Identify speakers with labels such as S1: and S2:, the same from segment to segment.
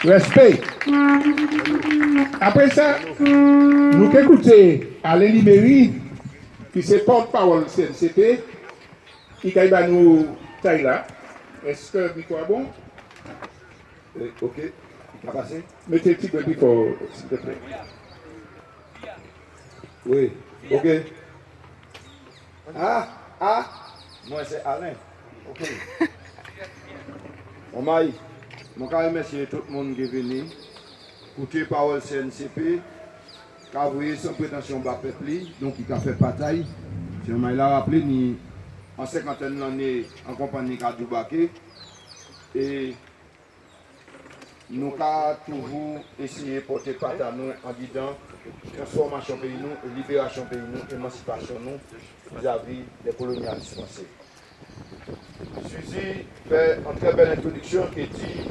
S1: Respect. Après ça, nous écoutons Alain Libéry, qui se porte-parole CNCP, qui va nous tailler là. Est-ce que le micro est bon?
S2: Ok, il va passer.
S1: Mettez le petit peu de micro, s'il te plaît.
S2: Oui, ok. Moi c'est Alain. Ok. On m'a dit, je remercie tout le monde qui est venu. Écouter parole CNCP, qui a envoyé sans prétention bas peuple, donc il a fait bataille. Je m'ai rappelé, ni en 50 d'années en compagnie de Dubake. Et nous avons toujours essayé de porter part à nous en disant transformation pays nous, libération pays nous, émancipation nous vis-à-vis des colonialistes français. Suzy fait une très belle introduction et dit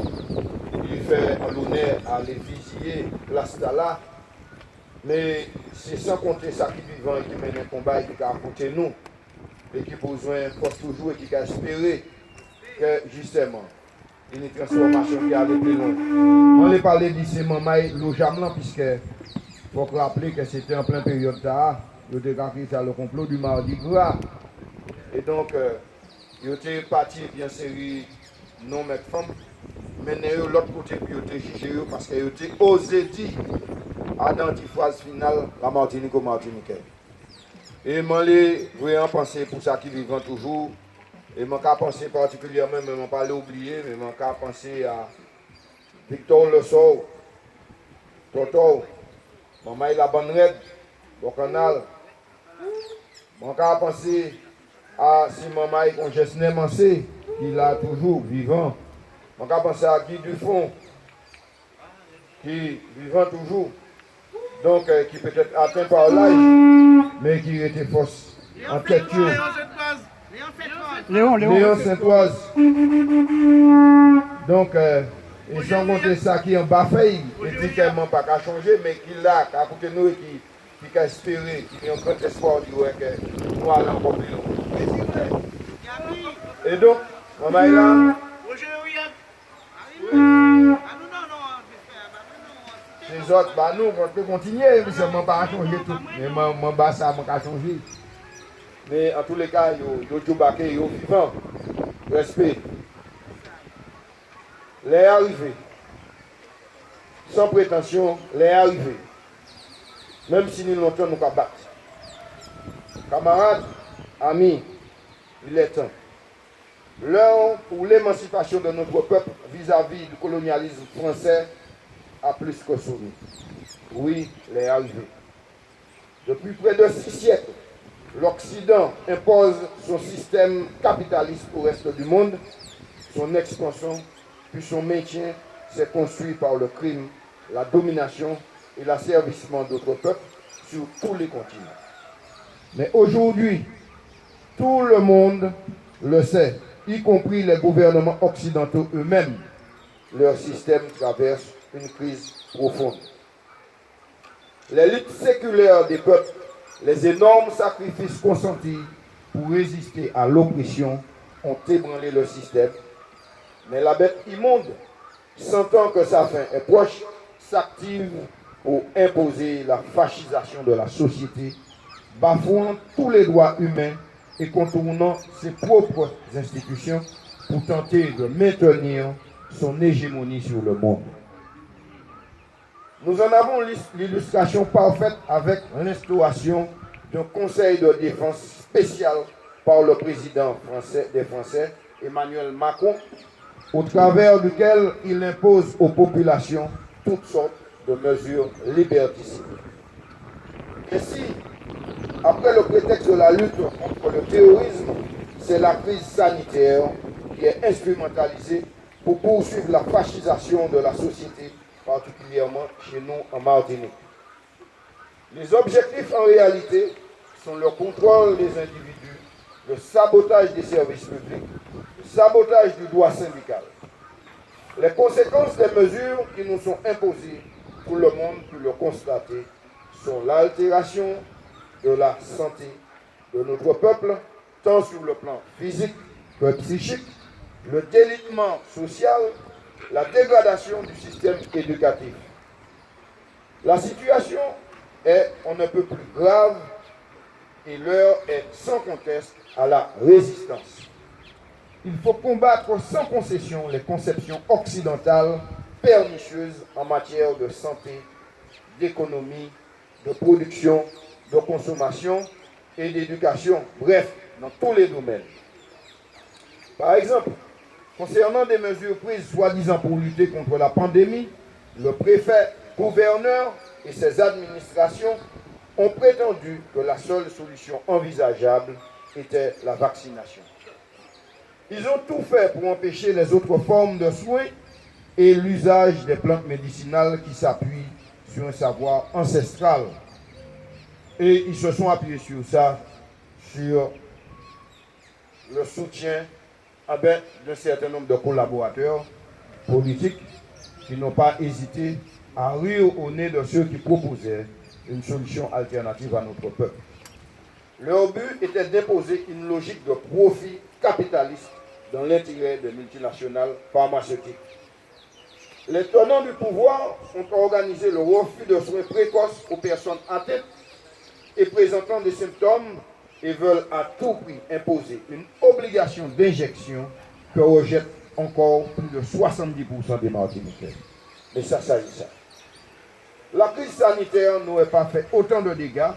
S2: il fait l'honneur à l'évisier Plastala, mais c'est sans compter ça qui vivant et qui mène un combat et qui a apporté nous et qui a besoin force toujours et qui a espéré que justement une transformation qui allait plus loin. On a parlé d'ici Mamaï, le Jamlan, puisque il faut rappeler que c'était en pleine période d'art, il était écrit ça le complot du Mardi Gras. Et donc, il était parti bien série non mettre femme, mais l'autre côté puis il était jugé parce qu'il était osé dire à l'antiphrase finale la Martinique au Martiniquais. Et moi, je vraiment penser pour ça qui vivent toujours. Et je pense particulièrement, mais je ne pas oublier, mais je penser à Victor Le Sceau, Toto, Maman la Bonne Red, au canal. Je pense à si Maman est Gessner Mancé, qui est toujours vivant. Je pense à Guy Dufond, qui vivant toujours. Donc, qui peut être atteint par l'âge, mais qui était force en tête. Léon Saint-Oise. Donc, et sans compter ça qui est en bas fait, et qui tellement pas qu'à changer, mais qui là, à côté de nous, qui a espéré, qui a un grand espoir de voir que nous allons encore plus loin. Et donc, on est là. Les autres, bah nous, on peut continuer, mais ça ne m'a pas changé tout. Mais mon bas, ça m'a changé. Mais en tous les cas, yo Djobake, yo vivant. Respect. Les arrivés. Sans prétention, les arrivés. Même si nous longtemps nous battre. Camarades, amis, il est temps. L'heure pour l'émancipation de notre peuple vis-à-vis du colonialisme français a plus que sonné. Oui, les arrivés. Depuis près de 6 siècles, l'Occident impose son système capitaliste au reste du monde. Son expansion puis son maintien s'est construit par le crime, la domination et l'asservissement d'autres peuples sur tous les continents. Mais aujourd'hui, tout le monde le sait, y compris les gouvernements occidentaux eux-mêmes. Leur système traverse une crise profonde. Les luttes séculaires des peuples, les énormes sacrifices consentis pour résister à l'oppression ont ébranlé le système. Mais la bête immonde, sentant que sa fin est proche, s'active pour imposer la fascisation de la société, bafouant tous les droits humains et contournant ses propres institutions pour tenter de maintenir son hégémonie sur le monde. Nous en avons l'illustration parfaite avec l'instauration d'un conseil de défense spécial par le président des Français, Emmanuel Macron, au travers duquel il impose aux populations toutes sortes de mesures liberticides. Ainsi, après le prétexte de la lutte contre le terrorisme, c'est la crise sanitaire qui est instrumentalisée pour poursuivre la fascisation de la société, particulièrement chez nous en Martinique. Les objectifs en réalité sont le contrôle des individus, le sabotage des services publics, le sabotage du droit syndical. Les conséquences des mesures qui nous sont imposées, tout le monde peut le constater, sont l'altération de la santé de notre peuple, tant sur le plan physique que psychique, le délitement social, la dégradation du système éducatif. La situation est on ne peut plus grave et l'heure est sans conteste à la résistance. Il faut combattre sans concession les conceptions occidentales pernicieuses en matière de santé, d'économie, de production, de consommation et d'éducation, bref, dans tous les domaines. Par exemple, concernant des mesures prises soi-disant pour lutter contre la pandémie, le préfet, gouverneur et ses administrations ont prétendu que la seule solution envisageable était la vaccination. Ils ont tout fait pour empêcher les autres formes de soins et l'usage des plantes médicinales qui s'appuient sur un savoir ancestral. Et ils se sont appuyés sur ça, sur le soutien d'un certain nombre de collaborateurs politiques qui n'ont pas hésité à rire au nez de ceux qui proposaient une solution alternative à notre peuple. Leur but était d'imposer une logique de profit capitaliste dans l'intérêt des multinationales pharmaceutiques. Les tenants du pouvoir ont organisé le refus de soins précoces aux personnes atteintes et présentant des symptômes et veulent à tout prix imposer une obligation d'injection que rejettent encore plus de 70% des Martiniquais. Mais ça. La crise sanitaire n'aurait pas fait autant de dégâts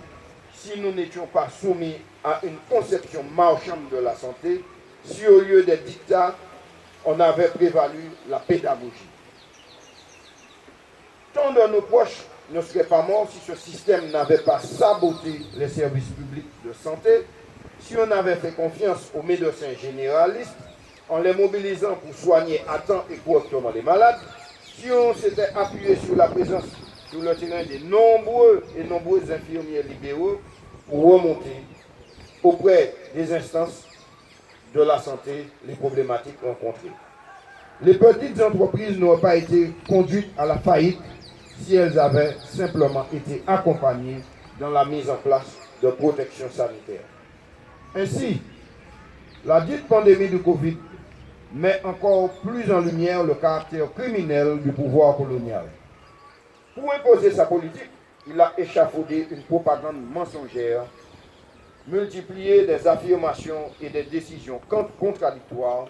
S2: si nous n'étions pas soumis à une conception marchande de la santé, si au lieu des dictats, on avait prévalu la pédagogie. Tant de nos proches ne seraient pas morts si ce système n'avait pas saboté les services publics de santé, si on avait fait confiance aux médecins généralistes en les mobilisant pour soigner à temps et correctement les malades, si on s'était appuyé sur la présence sur le terrain des nombreux infirmiers libéraux pour remonter auprès des instances de la santé les problématiques rencontrées. Les petites entreprises n'auraient pas été conduites à la faillite si elles avaient simplement été accompagnées dans la mise en place de protection sanitaire. Ainsi, la dite pandémie du Covid met encore plus en lumière le caractère criminel du pouvoir colonial. Pour imposer sa politique, il a échafaudé une propagande mensongère, multiplié des affirmations et des décisions contradictoires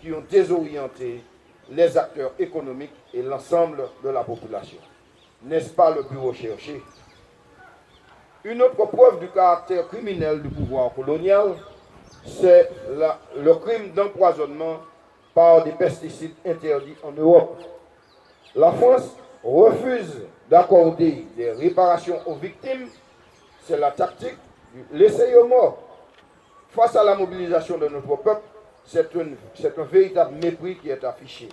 S2: qui ont désorienté les acteurs économiques et l'ensemble de la population. N'est-ce pas le but recherché? Une autre preuve du caractère criminel du pouvoir colonial, c'est le crime d'empoisonnement par des pesticides interdits en Europe. La France refuse d'accorder des réparations aux victimes. C'est la tactique du laisser aux morts. Face à la mobilisation de notre peuple, c'est un véritable mépris qui est affiché.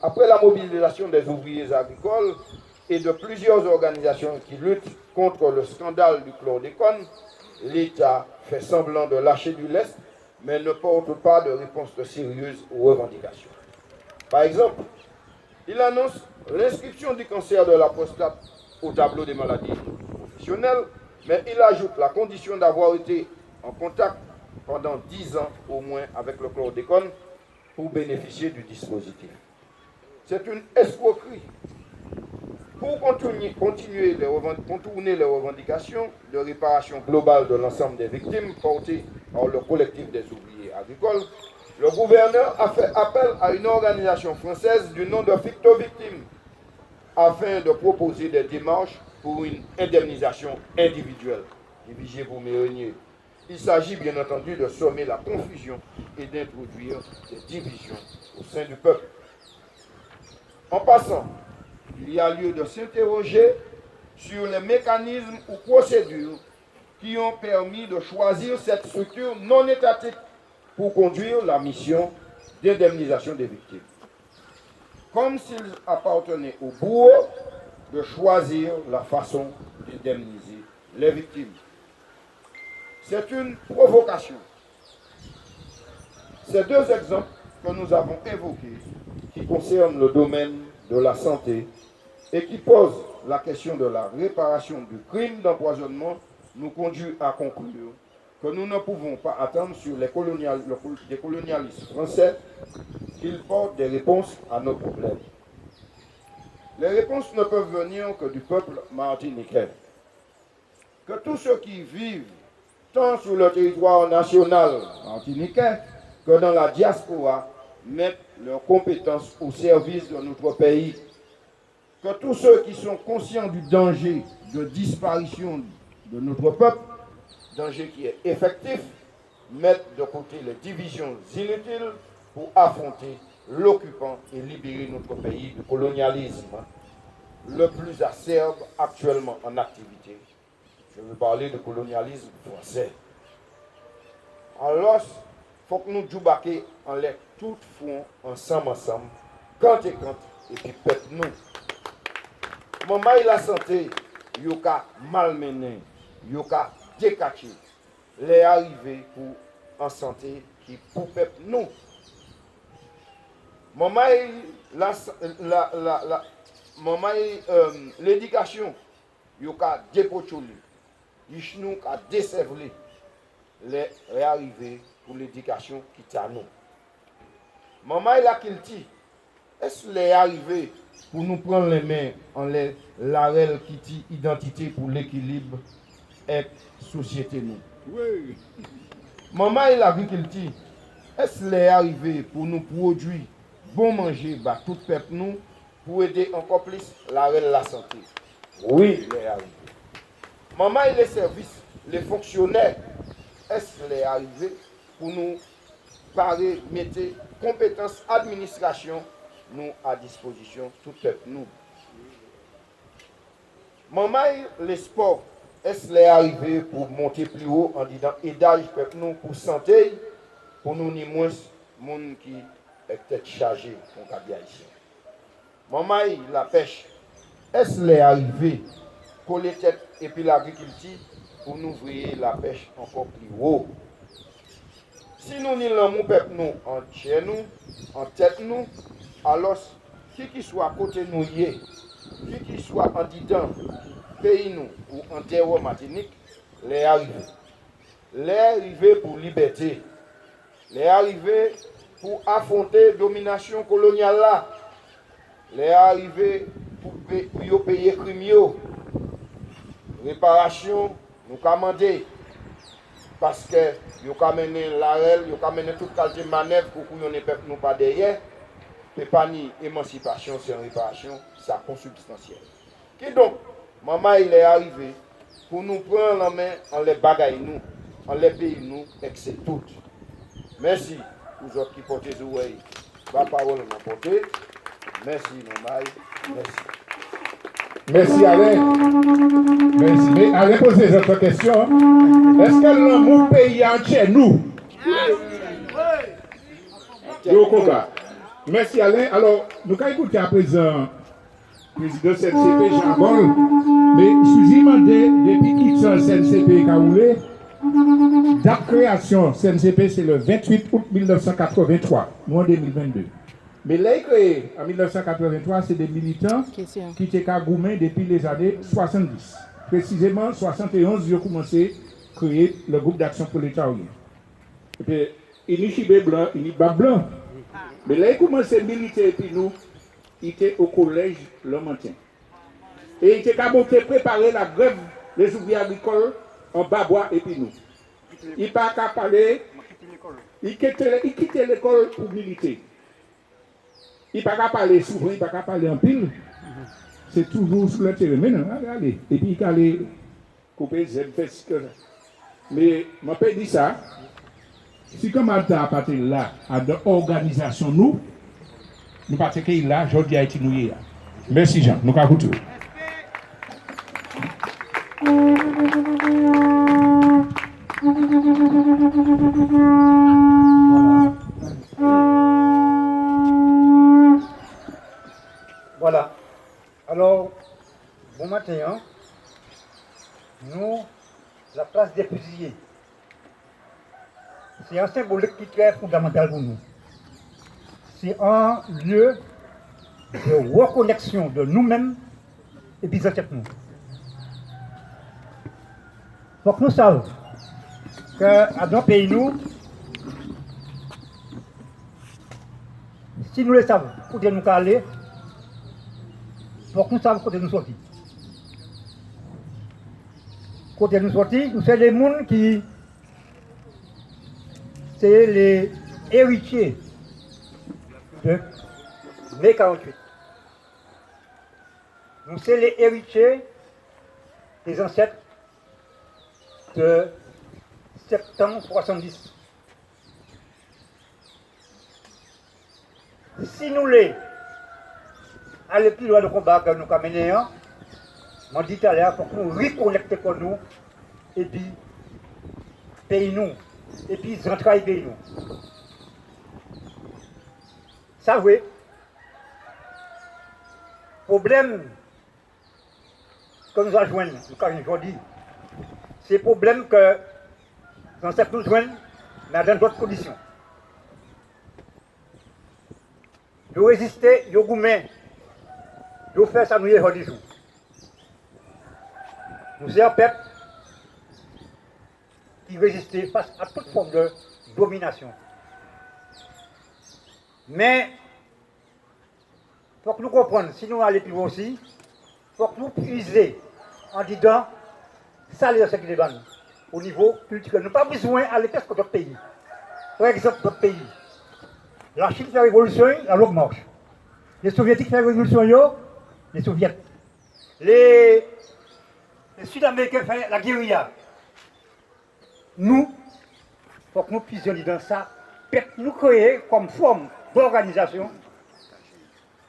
S2: Après la mobilisation des ouvriers agricoles et de plusieurs organisations qui luttent contre le scandale du chlordécone, l'État fait semblant de lâcher du lest, mais ne porte pas de réponse sérieuse aux revendications. Par exemple, il annonce l'inscription du cancer de la prostate au tableau des maladies professionnelles, mais il ajoute la condition d'avoir été en contact pendant 10 ans au moins avec le chlordécone pour bénéficier du dispositif. C'est une escroquerie. Pour contourner les revendications de réparation globale de l'ensemble des victimes portées par le collectif des ouvriers agricoles, le gouverneur a fait appel à une organisation française du nom de Ficto-Victimes afin de proposer des démarches pour une indemnisation individuelle. Divisez-vous, mes reniers. Il s'agit bien entendu de sommer la confusion et d'introduire des divisions au sein du peuple. En passant, il y a lieu de s'interroger sur les mécanismes ou procédures qui ont permis de choisir cette structure non étatique pour conduire la mission d'indemnisation des victimes. Comme s'il appartenait au bourreau de choisir la façon d'indemniser les victimes. C'est une provocation. Ces deux exemples que nous avons évoqués, qui concernent le domaine de la santé et qui posent la question de la réparation du crime d'empoisonnement, nous conduisent à conclure que nous ne pouvons pas attendre sur les colonialistes français qu'ils portent des réponses à nos problèmes. Les réponses ne peuvent venir que du peuple martiniquais. Que tous ceux qui vivent tant sur le territoire national martiniquais que dans la diaspora mettent leurs compétences au service de notre pays. Que tous ceux qui sont conscients du danger de disparition de notre peuple, danger qui est effectif, mettent de côté les divisions inutiles pour affronter l'occupant et libérer notre pays du colonialisme le plus acerbe actuellement en activité. Je veux parler de colonialisme français. Alors, il faut que nous jouions en les toutes font ensemble, quand et puis pète-nous. Maman, la santé, il y a malmené, il y a décaché. Les arrivées pour en santé qui pour peuple nous. Maman, l'éducation, il y a dépochulé, il y a décervelé. Les réarrivées pour l'éducation qui t'a nous. Maman, il a qu'il dit, est-ce les arrivées pour nous prendre les mains en les l'arel qui dit identité pour l'équilibre et société nous.
S1: Oui.
S2: Maman, il a vu qu'il dit, est-ce les arrivées pour nous produire bon manger, bah, tout peuple nous, pour aider encore plus la santé. Oui, les arrivées. Maman, il est service, les fonctionnaires, est-ce les arrivées pour nous parer, mettre compétences administration nous à disposition, tout peuple nous. Maman, les sports, est-ce les arrivées pour monter plus haut en disant aidage peuple nous pour santé, pour nous ni moins monde qui est peut-être chargé pour le ici. Maman, la pêche, est-ce les arrivées coller tête et puis l'agriculture pour nous ouvrir la pêche encore plus haut. Si nous n'y l'amour peuple nous en chez nous, en tête nous, alors qui soit à côté nous qui soit en dedans pays nous ou en terre Martinique, les arrivés pour liberté, les arrivés pour affronter domination coloniale là, les arrivés pour payer crimes, réparation, nous commander parce que nous mené l'arel, nous mené toute qualité de manœuvre pour que nous pas derrière. Et pas ni émancipation, c'est une réparation, ça consubstantiel. Qui donc, maman il est arrivé pour nous prendre la main en les bagailles nous, en les pays nous, et que c'est tout. Merci aux autres qui portent les oreilles. La parole m'a porté. Merci maman, merci.
S1: Merci Alain. Merci. Mais Alain pose les autres questions. Est-ce que l'amour pays entier nous? Merci Alain. Alors, nous allons écouter à présent le président CNCP Jean Bol. Mais excusez-moi, depuis qu'il est CNCP Kaoulé, date création CNCP c'est le 28 août 1983, nous en 2022. Mais là, créé en 1983, c'est des militants qui étaient cagoumés depuis les années 70. Précisément, 71, ils ont commencé à créer le groupe d'action prolétarienne. Et puis, il y a blanc, il y a blanc. Mais là, il commence à militer, et puis nous, il était au collège Le Maintien. Et il était préparer la grève des ouvriers agricoles en Babois et puis nous. Il n'a pas qu'à parler, il quittait l'école pour militer. Il n'a pas qu'à parler souvent, il n'a pas qu'à parler en pile. C'est toujours sur le terrain. Mais non, regardez. Et puis il a allé couper les fesses. Mais mon père dit ça. Si comme à partir là, à l'organisation nous partons là, aujourd'hui à été nous. Merci Jean, nous avons tout.
S3: Voilà. Alors, bon matin, hein? Nous, la place des fusillés. C'est un symbole qui est très fondamental pour nous. C'est un lieu de reconnexion de nous-mêmes et des ancêtres nous. Il faut que nous sachions, que dans le pays, nous, si nous le savons, côté nous aller, pour que nous sachions côté nous sortir. Côté nous sortir, nous sommes les gens qui, c'est les héritiers de mai 48. Nous sommes les héritiers des ancêtres de septembre 70. Si nous les allons plus loin de combat que nous avons mené, je dis tout à l'heure, il faut que nous reconnections avec nous, et puis pays nous, et puis rentrer pays nous. Ça, oui. Problème que nous avons joint, aujourd'hui, c'est le problème que nous avons joint, mais dans d'autres conditions. Nous résister, nous gourmets, nous faisons ça nous aujourd'hui. Nous sommes un peuple qui résiste face à toute forme de domination. Mais, il faut que nous comprenions, si nous allons plus loin aussi, il faut que nous puisions en disant, ça les anciens qui les au niveau culturel. Nous n'avons pas besoin d'aller presque d'autres pays. Par exemple, d'autres pays. La Chine fait révolution, la longue marche. Les Soviétiques font révolution, les Soviétiques. Les Sud-Américains font la guérilla. Nous, il faut que nous puissions dire dans ça, nous créer comme forme d'organisation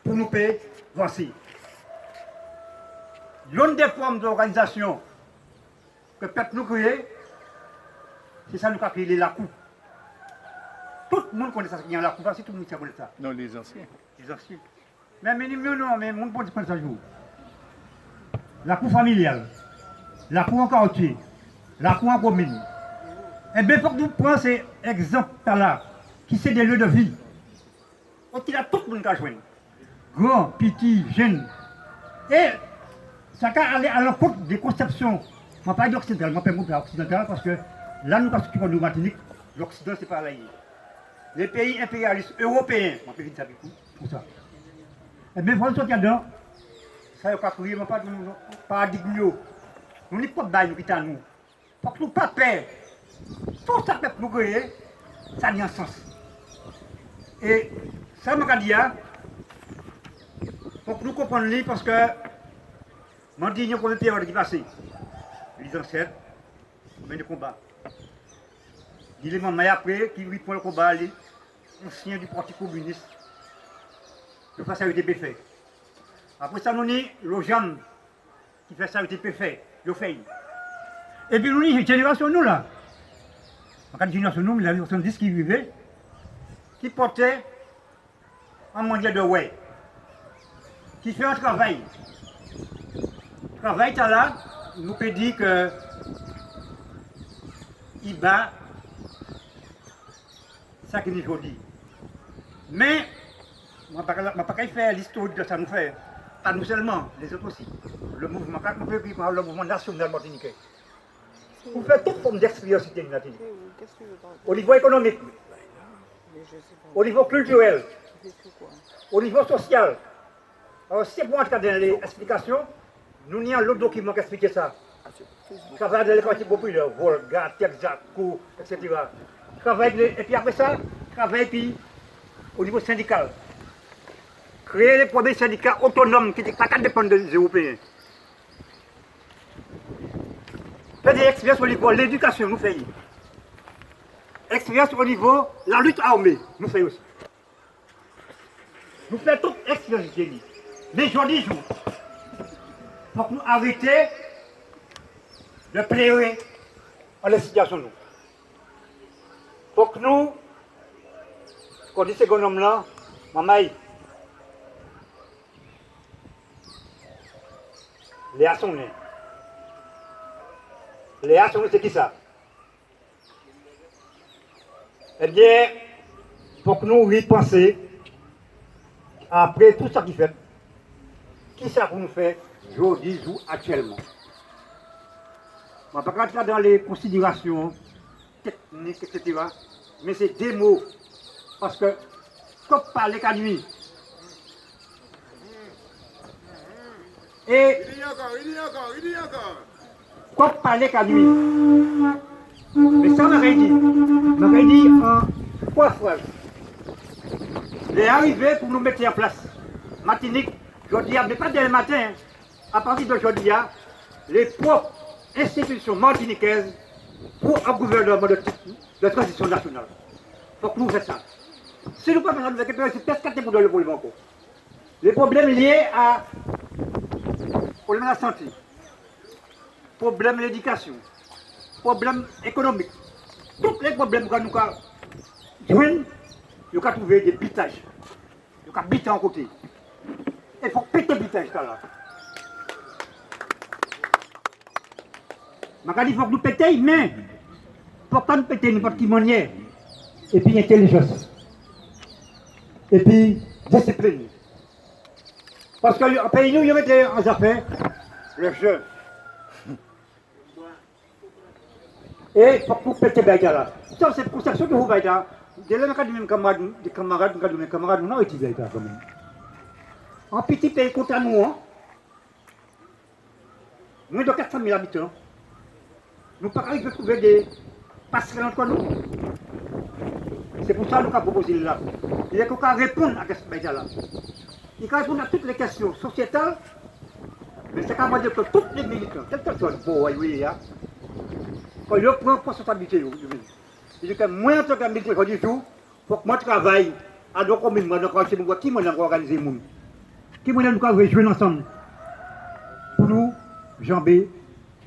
S3: pour nous payer avancer. L'une des formes d'organisation que nous créer, c'est ça nous avons créé la coupe. Tout le monde connaît ça, il y a la coupe, tout le monde connaît ça.
S1: Non, les anciens.
S3: Les anciens. Mais non, mais le monde connaît ça jour. La coupe familiale, la coupe en quartier, la coupe en commune. Eh bien, il faut que nous prenions ces exemples-là, qui sont des lieux de vie. Il y a tout le monde qui a joué. Grand, petit, jeune. Et ça peut aller à l'encontre des conceptions. Je ne vais pas dire occidentales, je vais pas occidentales parce que là, nous sommes en Martinique, l'Occident, c'est pas là. Les pays impérialistes européens, je vais dire ça pour ça. Eh bien, il faut sortir dedans. Ça ne va pas courir, pas de paradigme. Nous ne pouvons pas nous quitter à nous. Il faut que nous ne pas peur. Tout ça que nous créons, ça a un sens. Et ça, je veux dire, pour que nous comprenions, parce que je dis que nous période qui passe, les ancêtres, mais le combat. Il est même après qui lui prend le combat, les anciens du Parti communiste, de faire ça avec des fait. Après ça, nous avons le Jean qui fait ça avec des fait, le fait. Et puis nous avons une génération, nous là. En une génération, nous, il y a 70 qui vivaient, qui portaient un mondial de ouais, qui fait un travail. Le travail, là, nous peut dire que il bat ça qui nous aujourd'hui. Mais, je ne vais pas faire l'histoire de ça nous fait. Pas nous seulement, les autres aussi. Le mouvement, quand nous faisons le mouvement national martiniquais. Pour faire toute forme d'expérience martinique. Au niveau économique, au niveau culturel, au niveau social. Alors, si pour entrer dans les explications, nous avons l'autre document qui explique ça. Travail dans les quartiers populaires, Volga, Texac, Kou, etc. Et puis après ça, travail au niveau syndical. Créer les premiers syndicats autonomes qui ne dépendent pas des Européens. Faire des expériences au niveau de l'éducation, nous faisons. Expérience au niveau de la lutte armée, nous faisons aussi. Nous faisons toute expérience de génie. Mais aujourd'hui, il faut que nous arrêtions de pleurer en la situation. Il faut que nous, quand on dit ce bonhomme-là, maman, les assonés. Les assonés, c'est qui ça? Eh bien, il faut que nous y pensions, après tout ça qui fait, qui ça pour nous faire aujourd'hui ou actuellement. On ne va pas rentrer dans les considérations technique, etc. Mais c'est des mots. Parce que, comme parler qu'à nuit. Et. Il dit encore. Comme parler qu'à nuit. Mais ça m'aurait dit en 3 phrases. Il est arrivé pour nous mettre en place. Martinique, je dis, mais pas dès le matin, à partir d'aujourd'hui, les propres institutions martiniquaises pour un gouvernement de transition nationale. Il faut que nous fassions ça. Si nous ne pouvons pas faire ça, c'est peut-être 4 pour le problème encore. Les problèmes liés à problème de la santé, problème de l'éducation, problème économique, tous les problèmes que nous avons joindre, nous avons trouvé des bitages. Nous avons bité en côté. Il faut péter le bitage là. Il faut que nous pétions, mais il ne faut pas nous péter n'importe qui manière. Et puis intelligence. Et puis discipline. Parce que en pays nous, il y avait en affaires le jeu. Et il faut que nous pétions là. Ça, c'est pour ça que vous voyez là. Dès le cas de mes camarades, nous n'avons utilisé ça quand même. En petit pays contre nous, moins de 400 000 habitants, nous ne pouvons pas trouver des passerelles entre nous. C'est pour ça que nous avons proposé là. Il faut qu'on réponde à ce sujet-là. Il faut répondre à toutes les questions sociétales, mais c'est quand même dire que tous les militants, quelle personne, oui, quand ils prennent responsabilité, il dit que moi, en tant que militant, il faut que moi travaille à deux communes, à deux quartiers, qui m'a organisé le monde. Qui m'a nous rejoindre ensemble pour nous jamber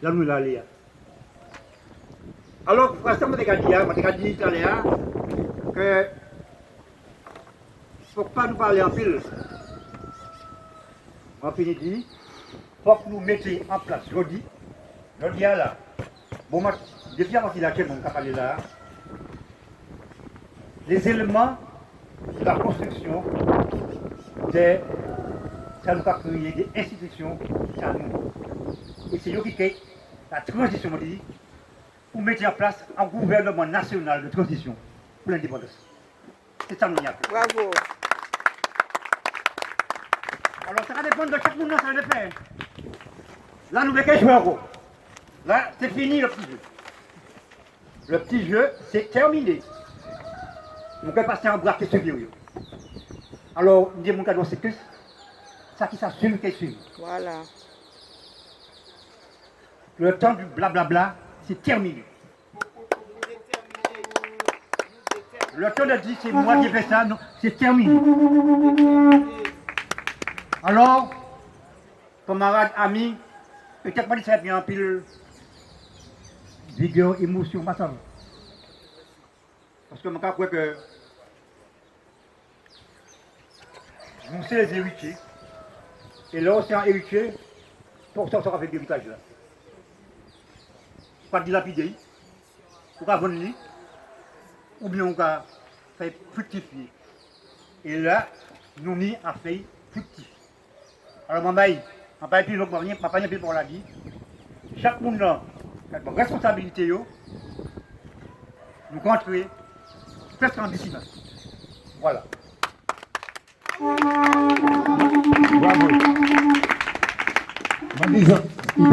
S3: là nous l'aller. Alors, pour ça, je dit tout à l'heure que il ne faut pas nous parler en pile. En fini dit, il faut que nous mettions en place, jeudi là. Bon, depuis avant qu'il a fait mon parler là, les éléments de la construction ça nous a créé des institutions, ça nous. Et c'est nous qui créons la transition pour mettre en place un gouvernement national de transition pour l'indépendance. C'est ça nous y a fait.
S4: Bravo.
S3: Alors ça va dépendre de chaque monde, ça va le faire. Là, nous voulons jouer encore. Là, c'est fini le petit jeu. Le petit jeu, c'est terminé. Nous pouvons passer en braquet supérieur. Alors, nous disons mon cadeau, c'est que ça qui s'assume, qui suit.
S4: Voilà.
S3: Le temps du blablabla, c'est terminé. Le temps de dire c'est moi qui ai fait ça, non, c'est terminé. Alors, camarades, amis, peut-être pas dit ça bien en pile vigueur, émotion, pas ça. Parce que je crois que nous sommes les héritiers. Et là, c'est un héritier, pour ça, ça va faire des héritages là. Pas dilapider, on va vendre, ou bien on va faire fructifier. Et là, nous n'y a fait fructifier. Alors, maman, on va plus long, on va pas pour la vie. Chaque monde a une responsabilité, nous construisons presque en discipline. Voilà.
S1: Bravo. En disant, il